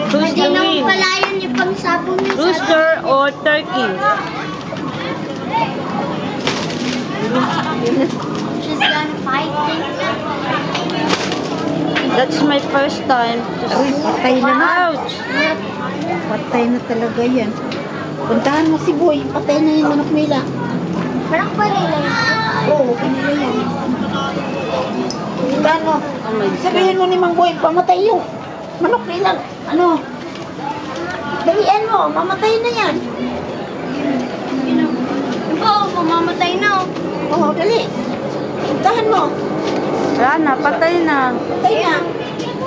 Who's Hindi the naman win? pala yun yung pangsabong niya. Rooster or turkey? She's gonna fight it. That's my first time to Uy, patay na na. Ouch! Patay na talaga yan. Puntahan mo si Boy. Patay na yung manok nila. Parang pa nila yun. Oo, kanila yan. Puntahan mo. Oh my Sabihin mo ni Mang Boy, pamatay yung manok nila. Ano? Dalian mo, mamatay na yan. Oo, mamamatay na. Oo, dali. Puntahan mo. Wala na, patay na. Patay na.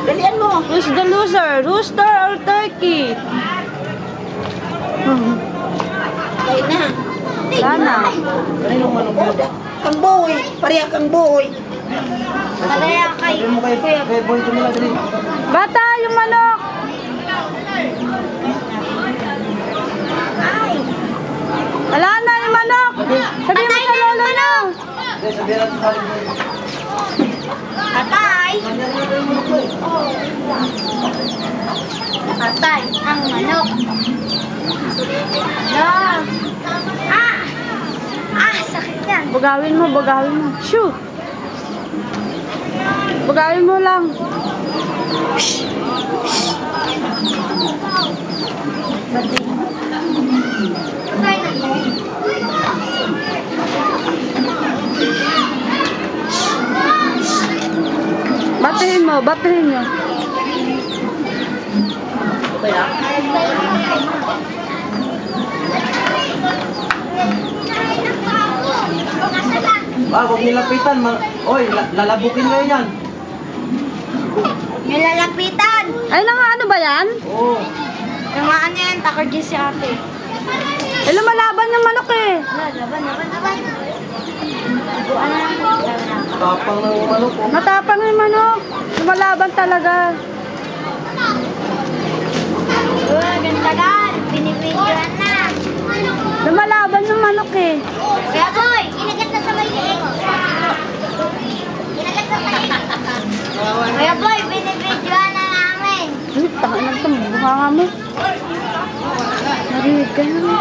Dalian mo. Who's the loser? Rooster or turkey? Patay na. Wala na. Kang Boy. Pareha kang Boy. Paraya kay Kuya. Bata, yung manok! Wala na yung manok! Sabi mo sa lolo na! Patay. Patay ang manok. No. Ah! Ah, sakit yan. Bugawin mo, bugawin mo. Shoo! Bugawin mo lang. Patay na to. Batihin mo, batihin nyo. Huwag nilapitan. Oy, lalabukin kayo yan. Nilalapitan. Ay, ano ba yan? Oo. Yung mga ano yan, takot dyan si ate. Eh, lumalaban yung manok eh. Laban. Buwan na lang. Tapang ng manok. Oh. Matapang yung manok. Lumalaban talaga. Gantagal. Binibidyoan na. Lumalaban yung manok eh. Kaya boy, inagat na sa maliit. Inagat na sa maliit. Kaya boy, binibidyoan na namin. Ano, tangan lang ito. Bukanga mo. Narinig ka na.